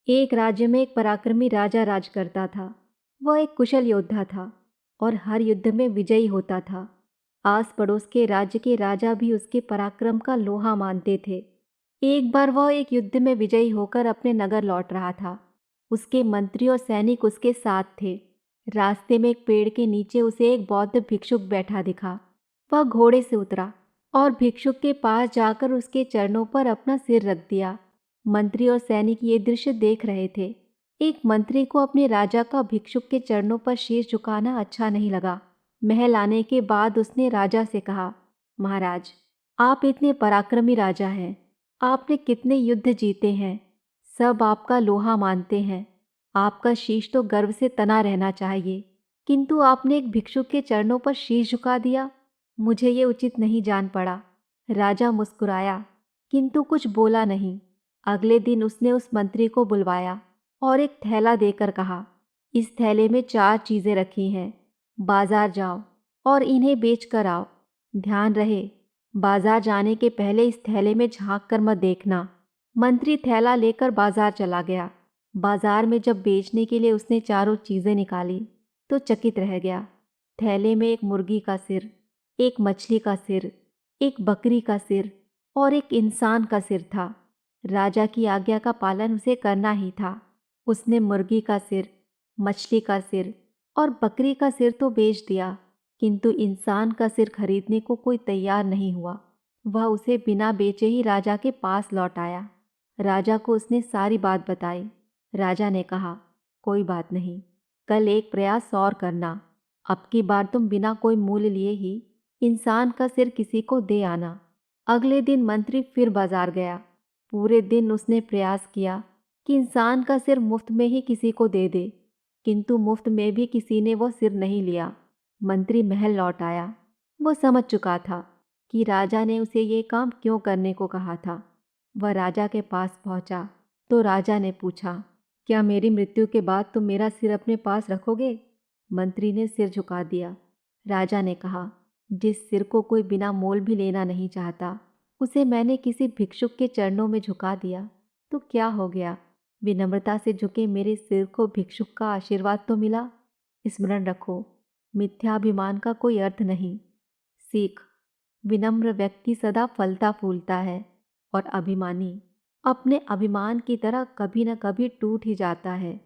एक राज्य में एक पराक्रमी राजा राज करता था। वह एक कुशल योद्धा था और हर युद्ध में विजयी होता था। आस पड़ोस के राज्य के राजा भी उसके पराक्रम का लोहा मानते थे। एक बार वह एक युद्ध में विजयी होकर अपने नगर लौट रहा था। उसके मंत्री और सैनिक उसके साथ थे। रास्ते में एक पेड़ के नीचे उसे एक बौद्ध भिक्षुक बैठा दिखा। वह घोड़े से उतरा और भिक्षुक के पास जाकर उसके चरणों पर अपना सिर रख दिया। मंत्री और सैनिक ये दृश्य देख रहे थे। एक मंत्री को अपने राजा का भिक्षुक के चरणों पर शीश झुकाना अच्छा नहीं लगा। महल आने के बाद उसने राजा से कहा, महाराज, आप इतने पराक्रमी राजा हैं। आपने कितने युद्ध जीते हैं। सब आपका लोहा मानते हैं। आपका शीश तो गर्व से तना रहना चाहिए, किंतु आपने एक भिक्षुक के चरणों पर शीश झुका दिया। मुझे ये उचित नहीं जान पड़ा। राजा मुस्कुराया, किंतु कुछ बोला नहीं। अगले दिन उसने उस मंत्री को बुलवाया और एक थैला देकर कहा, इस थैले में 4 चीजें रखी हैं। बाजार जाओ और इन्हें बेच कर आओ। ध्यान रहे, बाजार जाने के पहले इस थैले में झांक कर मत देखना। मंत्री थैला लेकर बाजार चला गया। बाजार में जब बेचने के लिए उसने चारों चीजें निकाली तो चकित रह गया। थैले में एक मुर्गी का सिर, एक मछली का सिर, एक बकरी का सिर और एक इंसान का सिर था। राजा की आज्ञा का पालन उसे करना ही था। उसने मुर्गी का सिर, मछली का सिर और बकरी का सिर तो बेच दिया, किंतु इंसान का सिर खरीदने को कोई तैयार नहीं हुआ। वह उसे बिना बेचे ही राजा के पास लौट आया। राजा को उसने सारी बात बताई। राजा ने कहा, कोई बात नहीं, कल एक प्रयास और करना। अब की बार तुम बिना कोई मूल्य लिए ही इंसान का सिर किसी को दे आना। अगले दिन मंत्री फिर बाजार गया। पूरे दिन उसने प्रयास किया कि इंसान का सिर मुफ्त में ही किसी को दे दे, किंतु मुफ्त में भी किसी ने वो सिर नहीं लिया। मंत्री महल लौट आया। वो समझ चुका था कि राजा ने उसे ये काम क्यों करने को कहा था। वह राजा के पास पहुंचा तो राजा ने पूछा, क्या मेरी मृत्यु के बाद तुम मेरा सिर अपने पास रखोगे? मंत्री ने सिर झुका दिया। राजा ने कहा, जिस सिर को कोई बिना मोल भी लेना नहीं चाहता, उसे मैंने किसी भिक्षुक के चरणों में झुका दिया तो क्या हो गया? विनम्रता से झुके मेरे सिर को भिक्षुक का आशीर्वाद तो मिला। स्मरण रखो, मिथ्याभिमान का कोई अर्थ नहीं। सीख, विनम्र व्यक्ति सदा फलता फूलता है और अभिमानी अपने अभिमान की तरह कभी न कभी टूट ही जाता है।